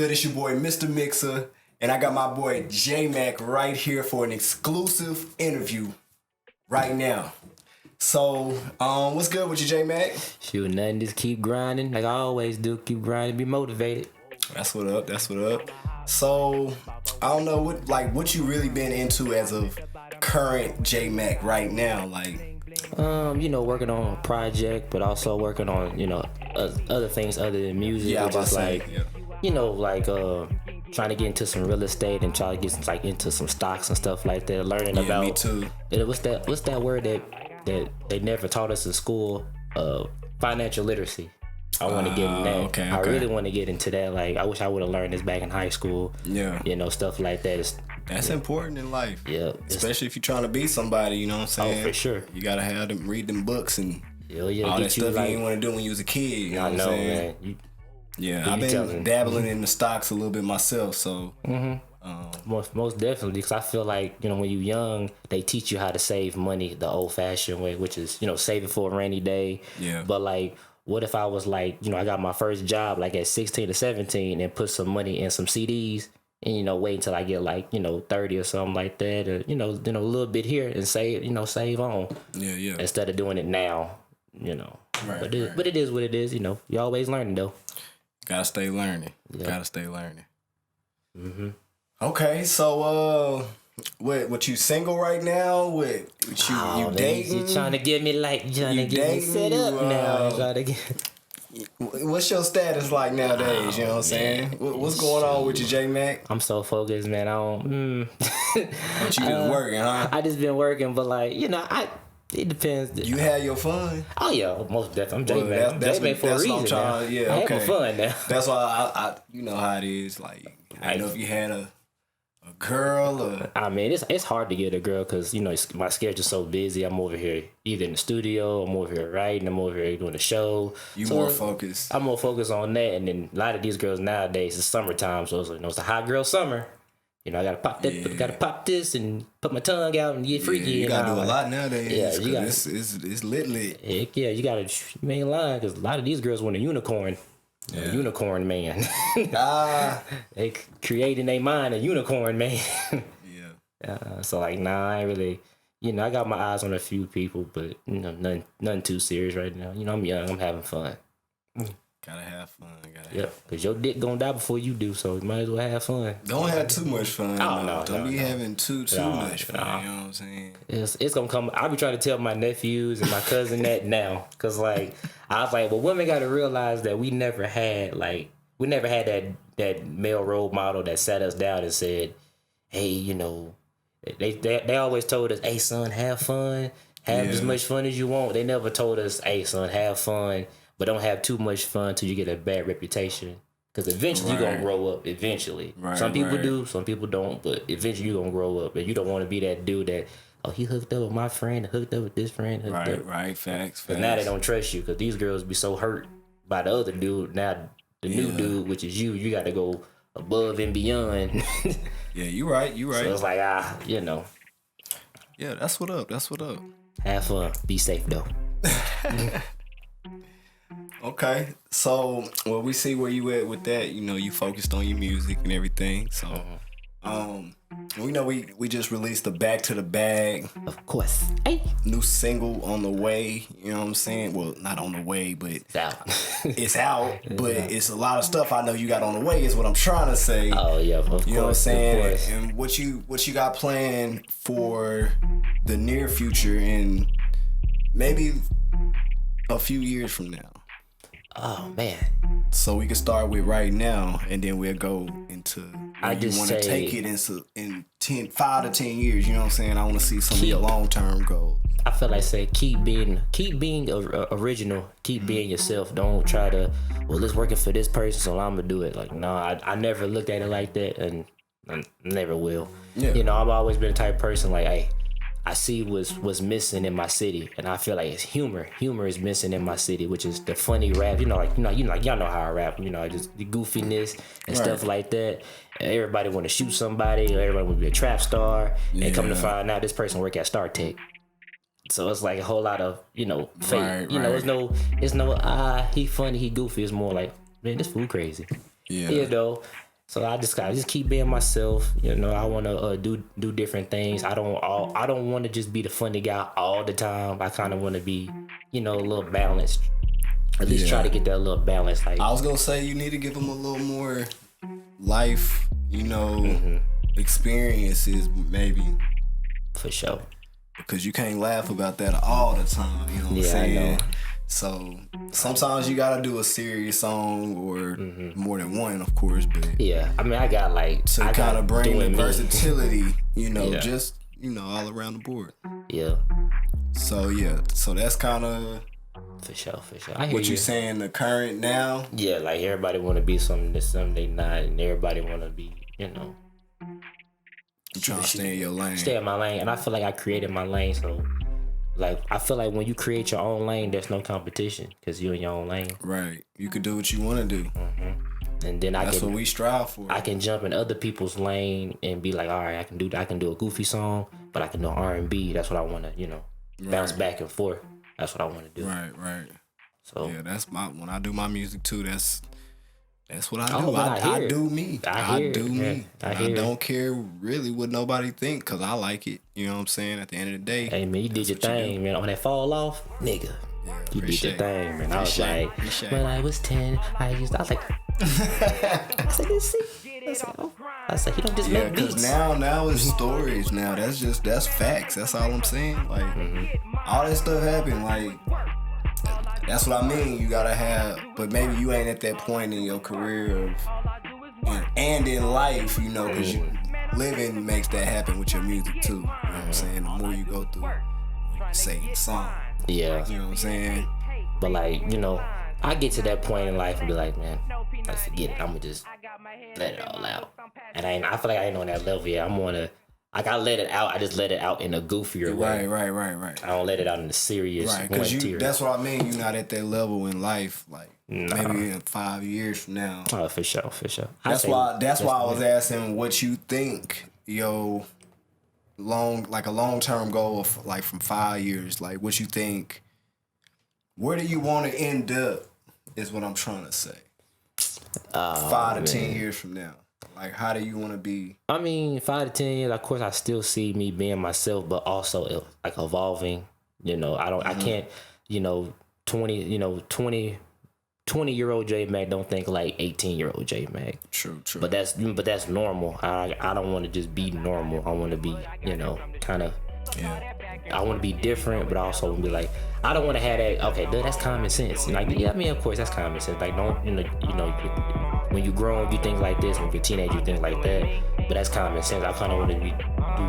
good? It's your boy, Mr. Mixa, and I got my boy J-Mac right here for an exclusive interview right now. So, what's good with you, J-Mac? Shoot, nothing, just keep grinding like I always do. Keep grinding, be motivated. That's what up. So, I don't know what you really been into as of current J-Mac right now, like. Working on a project, but also working on, other things other than music. Yeah, which is trying to get into some real estate and try to get into some stocks and stuff like that. Learning about. Me too. What's that word that they never taught us in school? Financial literacy. I want to get in that. Okay. I really want to get into that. Like, I wish I would have learned this back in high school. Yeah. Stuff like that. That's important in life. Yeah. Especially if you're trying to be somebody, you know what I'm saying? Oh, for sure. You gotta have them read them books and all that stuff you didn't want to do when you was a kid. You know what I'm saying? Man. I've been dabbling in the stocks a little bit myself, so. Most definitely, because I feel like, when you're young, they teach you how to save money the old-fashioned way, which is, save it for a rainy day. Yeah. But, like, what if I was like, I got my first job, like, at 16 or 17 and put some money in some CDs and, wait until I get, like, 30 or something like that, or, then a little bit here and save on. Yeah. Instead of doing it now, Right, But it is what it is, you always learning, though. Gotta stay learning. Mm-hmm. Okay, so what you single right now? What you dating? You trying to get me set up now? What's your status like nowadays? You know what I'm saying? What's going on with you, J-Mac? I'm so focused, man. I don't. But you been working, huh? I just been working, but it depends. You had your fun. Oh yeah, most definitely. I'm J-Mac. That's J-Mac for a reason. I'm yeah, okay. Having fun now. That's why I you know how it is. Like, I know if you had a girl or. I mean, it's hard to get a girl because my schedule's so busy. I'm over here either in the studio, I'm over here writing, I'm over here doing the show. More focused. I'm more focused on that, and then a lot of these girls nowadays it's summertime, so it's a hot girl summer. I gotta pop that, gotta pop this, and put my tongue out and get freaky. You gotta do a lot nowadays. Yeah, you gotta. It's lit. Heck yeah, you ain't lying, because a lot of these girls want a unicorn. Yeah. A unicorn man. They create in their mind a unicorn man. So I ain't really. I got my eyes on a few people, but nothing too serious right now. I'm young. I'm having fun. Gotta have fun. Because your dick gonna die before you do, so you might as well have fun. Don't have too much fun. Don't be having too much fun. No. You know what I'm saying? It's gonna come. I be trying to tell my nephews and my cousin that now, because I was like, well, women got to realize that we never had that male role model that sat us down and said, hey, they always told us, hey son, have fun, have as much fun as you want. They never told us, hey son, have fun, but don't have too much fun till you get a bad reputation. Because eventually you're going to grow up, eventually. Some people do, some people don't, but eventually you're going to grow up. And you don't want to be that dude that, he hooked up with my friend, hooked up with this friend. Right, facts. But now they don't trust you because these girls be so hurt by the other dude. Now the new dude, which is you got to go above and beyond. Yeah, you right. So it's like, Yeah, that's what up. Have fun. Be safe, though. Okay, so we see where you at with that. You focused on your music and everything. So, we know we just released the Back to the Bag. Of course. Hey. New single on the way. You know what I'm saying? Well, not on the way, but it's out. It's out, but it's a lot of stuff I know you got on the way. Is what I'm trying to say. Oh yeah, of course. You know what I'm saying? And what you got planned for the near future and maybe a few years from now. Oh man! So we can start with right now, and then we'll go into. I just want to take it in 5 to 10 years. You know what I'm saying? I want to see some of your long-term goals. I feel like keep being original. Keep being yourself. Don't try to. Well, it's working for this person, so I'm gonna do it. Like no, I never looked at it like that, and I never will. Yeah. I've always been the type of person like, hey, I see what's missing in my city, and I feel like it's humor. Humor is missing in my city, which is the funny rap. Y'all know how I rap. Just the goofiness and stuff like that. And everybody want to shoot somebody, or everybody want to be a trap star, and come to find out this person work at Star Tech. So it's like a whole lot of fake. It's no he funny, he goofy. It's more like, man, this fool crazy. Yeah. So I just keep being myself. You know, I want to do different things. I don't want to just be the funny guy all the time. I kind of want to be, you know, a little balanced. At least try to get that little balance. Like I was gonna say, you need to give them a little more life, you know, experiences maybe. For sure. Because you can't laugh about that all the time. You know what I'm saying? I know. So sometimes you gotta do a serious song or more than one, of course. But yeah, I mean, I got like to kind of bring the me. versatility, you know, just you know, all around the board. Yeah. So that's kind of for sure. I hear what you saying. The current now. Yeah, like everybody want to be something that something they not, and everybody want to be, you know. You trying to stay in your lane. Stay in my lane, and I feel like I created my lane, so. Like, I feel like when you create your own lane, there's no competition because you're in your own lane. Right. You can do what you want to do. And then that's what we strive for. I can jump in other people's lane and be like, all right, I can do a goofy song, but I can do R&B. That's what I want to, you know, bounce back and forth. That's what I want to do. Right. So yeah, that's when I do my music too. That's what I do. I do me. I do me. I don't care really what nobody think because I like it. You know what I'm saying? At the end of the day. Hey, man, you did your thing, man. On that fall off, nigga. Yeah, you did your thing, man. I was like, when I was 10, I was like, I said, he don't just make beats. Now it's stories. Now that's facts. That's all I'm saying. Like, all that stuff happened. Like, that's what I mean. You gotta have, but maybe you ain't at that point in your career and in life, you know, because living makes that happen with your music too. You know what I'm saying? The more you go through, say the song. Yeah. You know what I'm saying? But like, you know, I get to that point in life and be like, man, like forget it. I'ma just let it all out. And I feel like I ain't on that level yet. I'm on a. Like I let it out, I just let it out in a goofier way. Right. I don't let it out in the serious right, because tier. That's what I mean. You're not at that level in life, like maybe in 5 years from now. Oh, for sure. That's why I was asking what you think, a long-term goal of like from 5 years, like what you think. Where do you want to end up? Is what I'm trying to say. 5 to 10 years from now. Like, how do you want to be? I mean, 5 to 10 years, of course, I still see me being myself, but also like evolving. You know, I can't, 20-year-old J Mac don't think like 18-year-old J Mac. True. But that's normal. I don't want to just be normal. I want to be, kind of. Yeah. I want to be different, but also be like, I don't want to have that. Okay, dude, that's common sense. Like, yeah, I mean, of course, that's common sense. Like, don't when you grow up, you think like this. When you're a teenager, you think like that. But that's common sense. I kind of want to do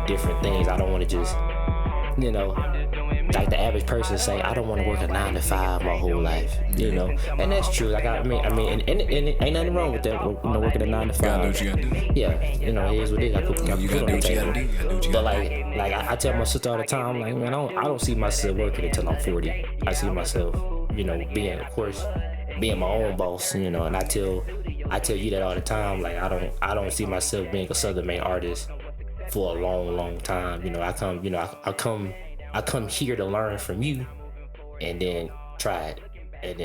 different things. I don't want to just, like the average person say, I don't want to work a 9 to 5 my whole life, and that's true. Like I mean, and ain't nothing wrong with that. Working a 9 to 5. You gotta do what you gotta do. Yeah, it is what it is. You gotta do what you gotta do. But like I tell my sister all the time, I'm like, man, I don't see myself working until I'm 40. I see myself, being my own boss, and I tell you that all the time. Like I don't see myself being a Southern Maine artist for a long time. I come here to learn from you, and then try it, and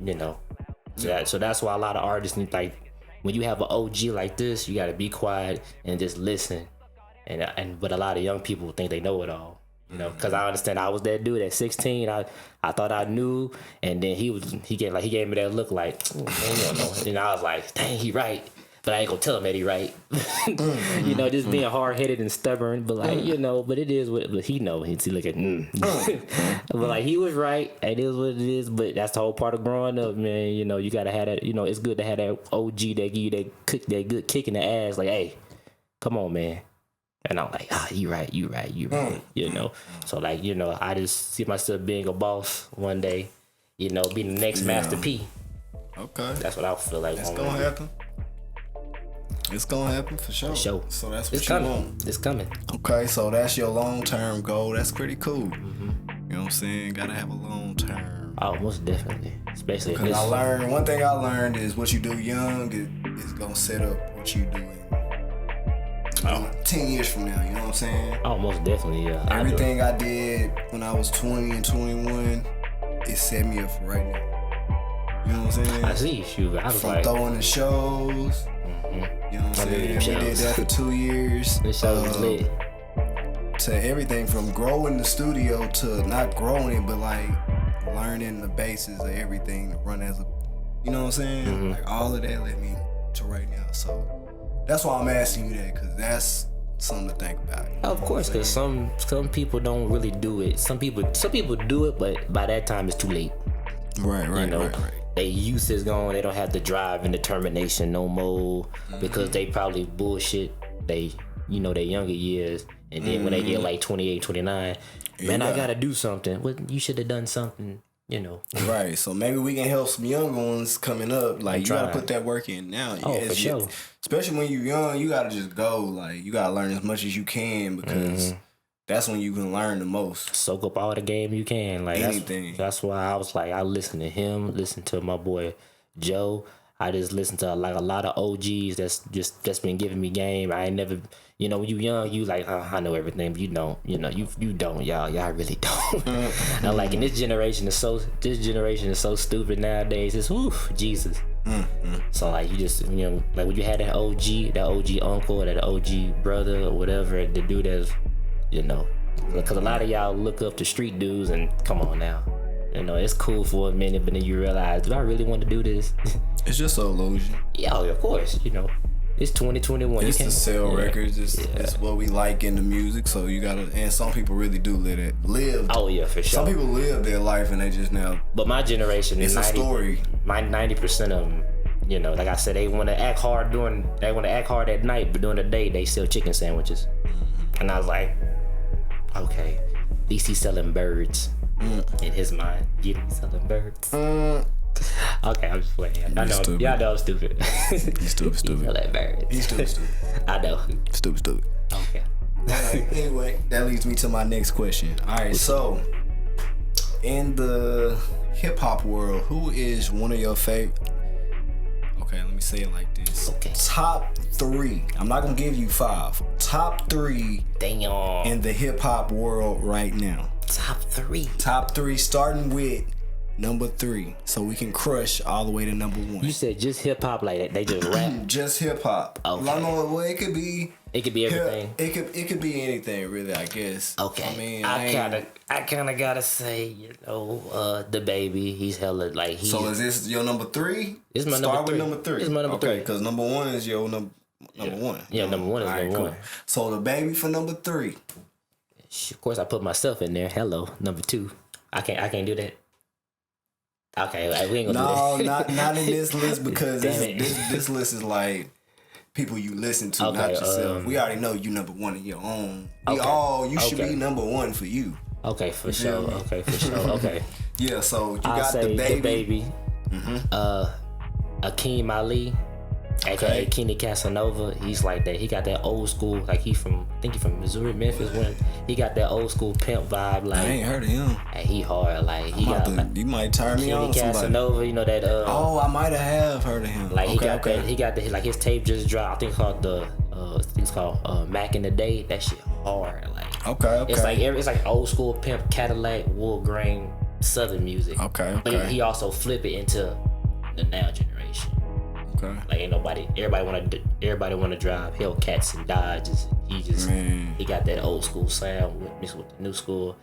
then so that's why a lot of artists need, like, when you have an OG like this, you gotta be quiet and just listen, but a lot of young people think they know it all. Because I understand I was that dude at 16. I thought I knew, and then he gave me that look like, man, you don't know. And I was like, dang, he right, but I ain't gonna tell him that he right. Just being hard headed and stubborn, but like but it is what. But he know. He look at, but like he was right. It is what it is. But that's the whole part of growing up, man. You gotta have that. It's good to have that OG that give you that good kick in the ass. Like, hey, come on, man. And I'm like, you right. So like, I just see myself being a boss one day, being the next Master P. Okay. That's what I feel like. It's gonna happen. It's gonna happen for sure. So that's what you want. It's coming. Okay, so that's your long-term goal. That's pretty cool. You know what I'm saying? Gotta have a long-term. Oh, most definitely. Especially because one thing I learned is what you do young is gonna set up what you do in 10 years from now. You know what I'm saying? Oh, most definitely, yeah. Everything I did when I was 20 and 21, it set me up for right now. You know what I'm saying? I see you. I was from like throwing the shows. You know what I'm saying? We did that for 2 years. This show was lit. To everything from growing the studio to not growing it, but like learning the basis of everything to run as a, you know what I'm saying? Mm-hmm. Like all of that led me to right now. So that's why I'm asking you that, because that's something to think about. Of course, because some people don't really do it. Some people do it, but by that time it's too late. Right. Their youth is gone. They don't have the drive and determination no more because they probably bullshit their younger years. And then when they get like 28, 29, man, I gotta do something. Well, you should have done something, Right. So maybe we can help some young ones coming up. Like, you gotta put that work in now. Oh, for sure. Especially when you're young, you gotta just go. Like, you gotta learn as much as you can, because that's when you can learn the most. Soak up all the game you can. Like, anything. That's why I was like, I listen to him, listen to my boy Joe. I just listen to like a lot of OGs that's been giving me game. I ain't never, when you young, you like, I know everything, but you don't, you don't, y'all really don't. And like, in this generation is so stupid nowadays. It's Jesus. So like, you just, like when you had that OG uncle or that OG brother or whatever, the dude that's, because a lot of y'all look up to street dudes and come on now. It's cool for a minute, but then you realize, do I really want to do this? It's just an illusion. Yeah, of course. It's 2021. It's to sell records. It's what we like in the music. So you gotta, and some people really do live. Oh yeah, for sure. Some people live their life and they just now. But my generation, it's a story. My 90% of them, like I said, they want to act hard at night, but during the day they sell chicken sandwiches. And I was like, okay, at least he's selling birds. In his mind, he's selling birds. Okay, I'm just playing. I know I'm stupid. He's stupid. He's selling birds. He's stupid. I know. Stupid. Okay. Anyway, that leads me to my next question. All right, so in the hip hop world, who is one of your favorite? Okay, let me say it like this. Okay. Top 3. I'm not gonna give you 5. Top 3. Damn. In the hip hop world right now. Top 3. Top 3, starting with number 3, so we can crush all the way to number 1. You said just hip hop, like they just rap. Just hip hop. Okay. Well, it could be. It could be everything. It could be anything, really. I guess. Okay. I mean, I kind of gotta say, the baby. He's hella like he. So is this your number 3? It's my Start number 3. with number 3. It's my number 3. Okay, because number 1 is your number 1. Yeah, number 1 is all right, number cool. 1. So the baby for number 3. Of course, I put myself in there. Hello, number 2. I can't do that. Okay, we ain't gonna do that. not in this list, because this list is like people you listen to, not yourself. We already know you number 1 in your own. You should be number 1 for you. Okay, for sure. Okay. Yeah, so you I'll got say the baby. Akeem Ali, aka Kenny Casanova. He's like that. He got that old school, like I think he from Missouri, Memphis. When he got that old school pimp vibe. Like, I ain't heard of him. And he hard. Like he got. You might turn me on Kenny Casanova. Somebody. That. I might have heard of him. Like he got that. He got the, like his tape just dropped. I think it's called Mac in the Day. That shit hard. Like okay. It's like old school pimp Cadillac wool grain Southern music. Okay. But he also flip it into the now generation. Okay. Like everybody wanna drive Hellcats and Dodges. He got that old school sound mixed with the new school,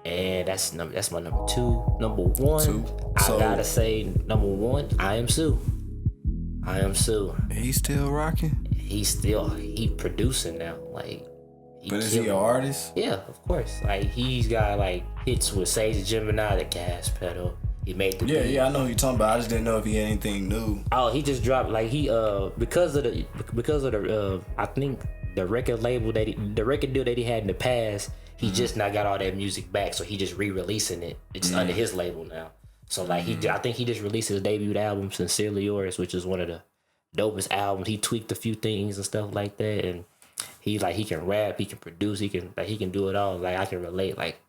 and that's my number 2. Number 1, I gotta say number 1, I Am Sue. He's still rocking. He producing now. Like, but is he an artist? Yeah, of course. Like he's got like hits with Sage Gemini, the Gas Pedal. He made the beat. Yeah, I know who you're talking about. I just didn't know if he had anything new. Oh, he just dropped like he because of the I think the record deal that he had in the past, he just now got all that music back, so he just re-releasing it. It's under his label now. So like I think he just released his debut album, Sincerely Yours, which is one of the dopest albums. He tweaked a few things and stuff like that, and he can rap, he can produce, he can do it all. Like I can relate. Like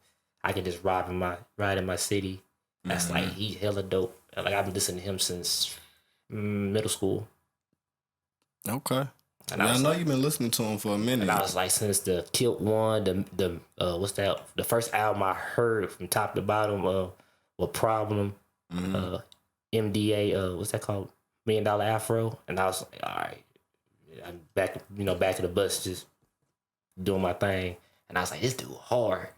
I can just ride in my city. That's like he's hella dope. Like I've been listening to him since middle school. Okay. And I know you've been listening to him for a minute. And I was like, since the Tilt one, the what's that? The first album I heard from top to bottom was Problem, MDA, what's that called? $1 Million Afro. And I was like, all right, I'm back to the bus, just doing my thing. And I was like, this dude hard.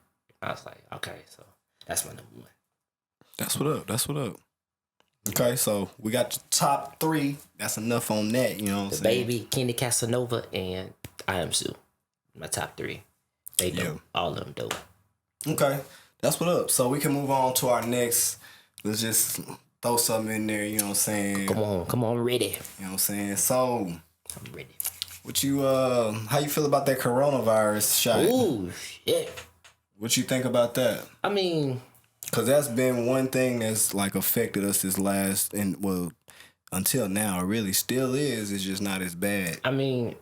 I was like, okay, so that's my number one. That's what up. Okay, so we got the top 3. That's enough on that, you know what I'm saying? Baby, Kenny Casanova, and I Am Sue. My top 3. They dope. All of them dope. Okay, that's what up. So we can move on to our next. Let's just throw something in there, you know what I'm saying? Come on, I'm ready. You know what I'm saying? So, I'm ready. what you, how you feel about that coronavirus shot? Ooh, shit. What you think about that? I mean... Because that's been one thing that's, like, affected us this last, until now, it really still is. It's just not as bad. I mean,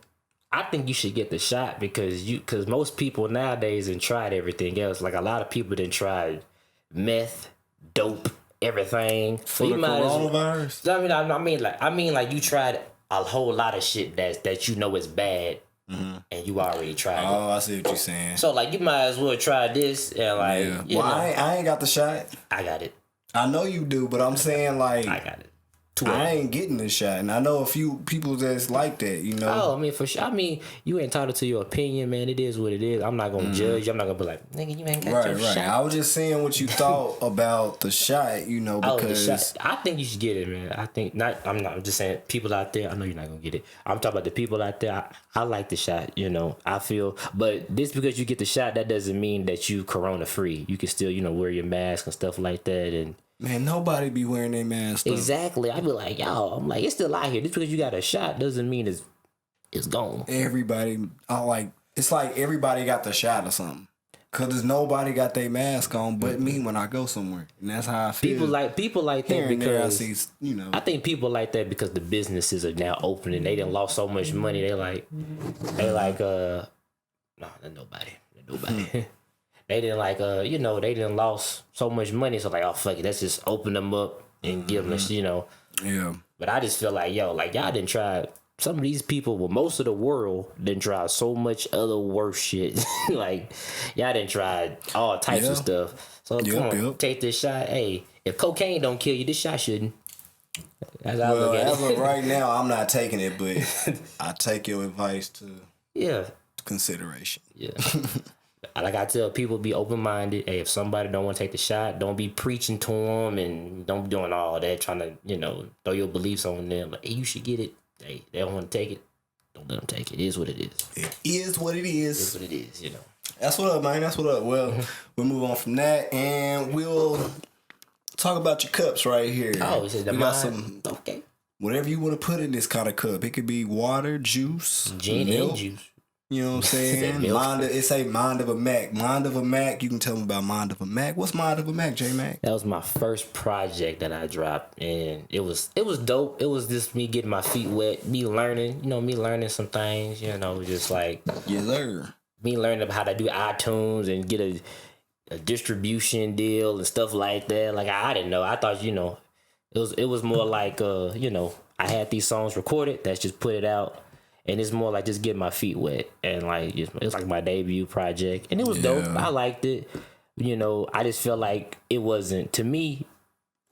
I think you should get the shot because most people nowadays done tried everything else. Like, a lot of people done tried meth, dope, everything. For the coronavirus? I mean, like you tried a whole lot of shit that you know is bad. Mm-hmm. And you already tried it. Oh, I see what you're saying. So, like, you might as well try this and, like... Yeah. Well, I ain't got the shot. I got it. I know you do, but I'm saying, like... I got it. I ain't getting the shot, and I know a few people that's like that, you know? Oh, I mean, for sure. I mean, you entitled to your opinion, man. It is what it is. I'm not going to judge. I'm not going to be like, nigga, you ain't got your shot. I was just saying what you thought about the shot, you know, because... the shot. I think you should get it, man. I'm just saying, people out there, I know you're not going to get it. I'm talking about the people out there. I like the shot, you know. I feel... But just because you get the shot, that doesn't mean that you corona-free. You can still, you know, wear your mask and stuff like that, and... Man, nobody be wearing their mask. Exactly. I be like, yo, I'm like, it's still out here. Just because you got a shot doesn't mean it's gone. Everybody, it's like everybody got the shot or something. Cause nobody got their mask on, but me when I go somewhere, and that's how I feel. People like that because I see, you know. I think people like that because the businesses are now open and they done lost so much money. They like, no, nobody. They didn't they didn't lost so much money. So like, oh, fuck it. Let's just open them up and give them, you know. Yeah. But I just feel like, y'all didn't try, some of these people, most of the world didn't try so much other worse shit. Like, y'all didn't try all types of stuff. So come on, take this shot. Hey, if cocaine don't kill you, this shot shouldn't. That's how I look at it. As of right now, I'm not taking it, but I take your advice to consideration. Yeah. Like I tell people, be open-minded. Hey, if somebody don't want to take the shot, don't be preaching to them and don't be doing all that, trying to, you know, throw your beliefs on them. Like, hey, you should get it. Hey, they don't want to take it. Don't let them take it. It is what it is. It is what it is. It is what it is, you know. That's what up, man. That's what up. Well, we'll move on from that and we'll talk about your cups right here. Oh, is it the got some, okay. Whatever you want to put in this kind of cup. It could be water, juice, gin milk. And juice. You know what I'm saying? It say Mind of a Mac. Mind of a Mac. You can tell me about Mind of a Mac. What's Mind of a Mac, J-Mac? That was my first project that I dropped, and it was dope. It was just me getting my feet wet, me learning some things, you know, just like yes, sir. Me learning about how to do iTunes and get a distribution deal and stuff like that. Like I didn't know. I thought, you know, it was more like you know, I had these songs recorded. That's just put it out. And it's more like just getting my feet wet. And like, it's like my debut project. And it was dope. I liked it. You know, I just felt like it wasn't, to me,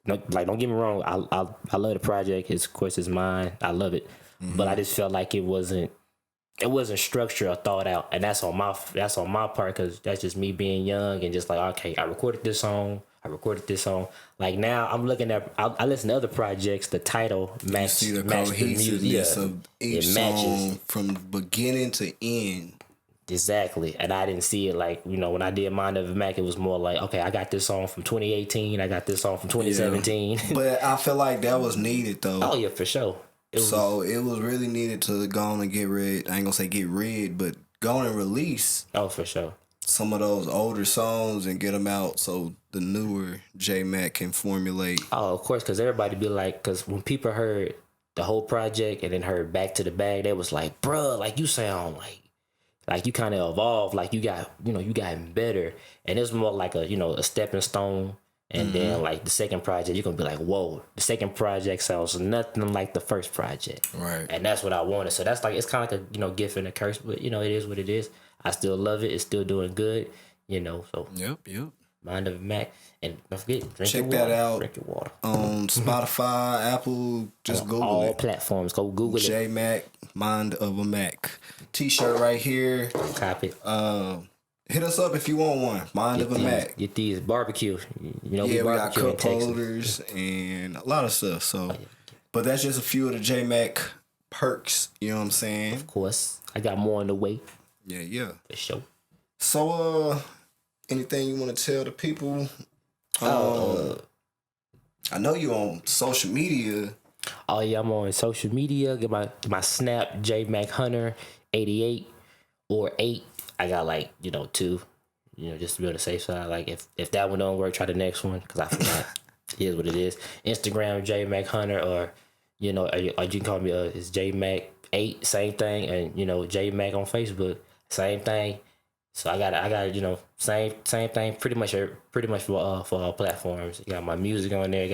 like, don't get me wrong. I love the project. Of course, it's mine. I love it. Mm-hmm. But I just felt like it wasn't structured or thought out. And that's on my part because that's just me being young and just like, okay, I recorded this song. Like now, I'm looking at. I listen to other projects. The title matches. You see the cohesiveness of each song from beginning to end. Exactly, and I didn't see it like, you know, when I did Mind of a Mac. It was more like, okay, I got this song from 2018. I got this song from 2017. Yeah. But I feel like that was needed though. Oh yeah, for sure. It was really needed to go on and get rid. I ain't gonna say get rid, but go on and release. Oh, for sure. Some of those older songs and get them out so the newer J-Mac can formulate. Oh, of course, because everybody be like, because when people heard the whole project and then heard Back to the Bag, they was like, bruh, like you sound like you kind of evolved, like you gotten better. And it's more like a stepping stone. And then like the second project, you're gonna be like, whoa, the second project sounds nothing like the first project. Right. And that's what I wanted. So that's like, it's kind of like a, gift and a curse, but it is what it is. I still love it. It's still doing good, so. Yep. Mind of a Mac. And don't forget, drink Check your that water. out. Drink your water. On Spotify, Apple, just Google all it. platforms. Go Google it. J Mac, Mind of a Mac. T-shirt right here. Copy. Hit us up if you want one. Mind of a Mac. Get these barbecue. You know, Yeah, we got barbecue in cup Texas. holders and a lot of stuff. So, but that's just a few of the J Mac perks. You know what I'm saying? Of course, I got more on the way. Yeah. For sure. So, anything you want to tell the people? I know you on social media. Oh yeah, I'm on social media. Get my Snap Mac Hunter 88 or 8. I got like 2. Just to be on the safe side. Like if that one don't work, try the next one because I forgot. It is what it is. Instagram Mac Hunter or you can call me it's Mac 8, same thing, and Mac on Facebook, same thing. So I got same thing pretty much for all platforms. You got my music on there. You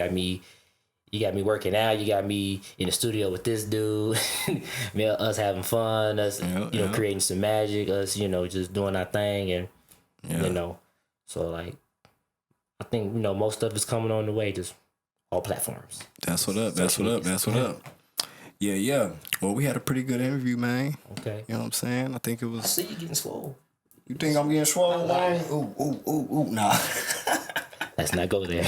got me working out. You got me in the studio with this dude. Us having fun. Us creating some magic. Us just doing our thing and So like I think most stuff is coming on the way. Just all platforms. That's what up. Yeah. Well, we had a pretty good interview, man. Okay. You know what I'm saying? I think it was. I see you getting swole. You think I'm getting swole, man? Ooh, nah. Let's not go there.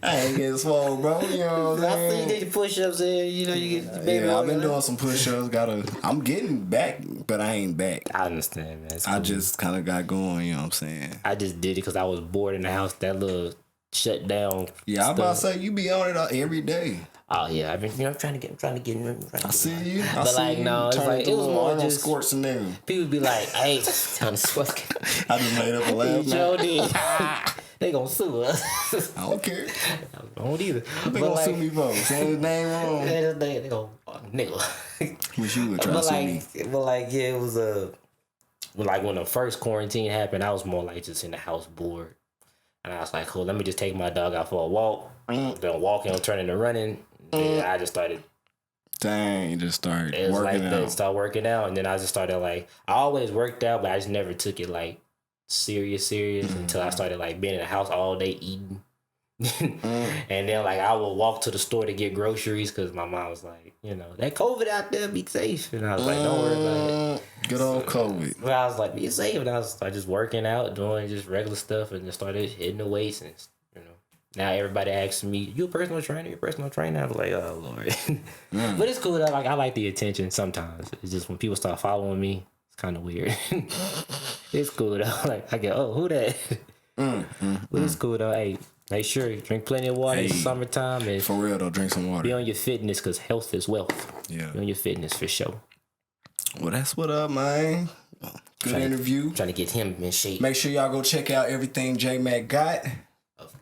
I ain't getting swole, bro. You know what I'm saying? I see you did push-ups there. You get baby. Yeah, I've been doing some push-ups. I'm getting back, but I ain't back. I understand, man. I just kind of got going. You know what I'm saying? I just did it because I was bored in the house. That little shutdown. Yeah, I'm about to say you be on it every day. Oh yeah, I've been trying to get. I see you. But like no, it's like it was more just squirts and them. People be like, "Hey, trying to sweat." I just made up a laugh. Joe did. They gonna sue us. I don't care. I don't either. They gonna sue me for saying his name wrong. They go nigga. Wish you would try to sue me. But like yeah, it was like when the first quarantine happened, I was more like just in the house bored, and I was like, cool, let me just take my dog out for a walk. Then walking, turning to running. Then I just started. Dang, just started working out. Start working out, and then I just started like I always worked out, but I just never took it like serious until I started like being in the house all day eating. And then like I would walk to the store to get groceries because my mom was like, that COVID out there, be safe, and I was like, don't worry about it. Good old COVID. But I was like, be safe, and I was like just working out, doing just regular stuff, and just started hitting the weights and. Now everybody asks me, "You a personal trainer? You a personal trainer?" I'm like, "Oh Lord," but it's cool. Though. Like I like the attention. Sometimes it's just when people start following me, it's kind of weird. It's cool though. Like I go, "Oh, who that?" But it's cool though. Hey, make sure you drink plenty of water. It's summertime, and for real though, drink some water. Be on your fitness because health is wealth. Yeah, be on your fitness for sure. Well, that's what up, man. Good interview. Trying to get him in shape. Make sure y'all go check out everything J Mac got.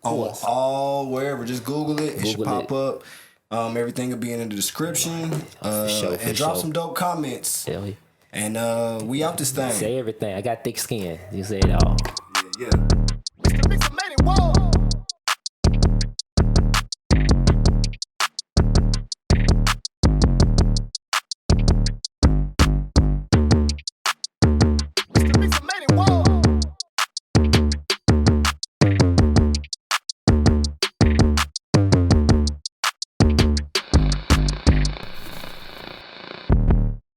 On all wherever, just Google it. It should pop up. Everything will be in the description. And drop some dope comments. Hell yeah. And we out this thing. Say everything. I got thick skin. You say it all. Yeah.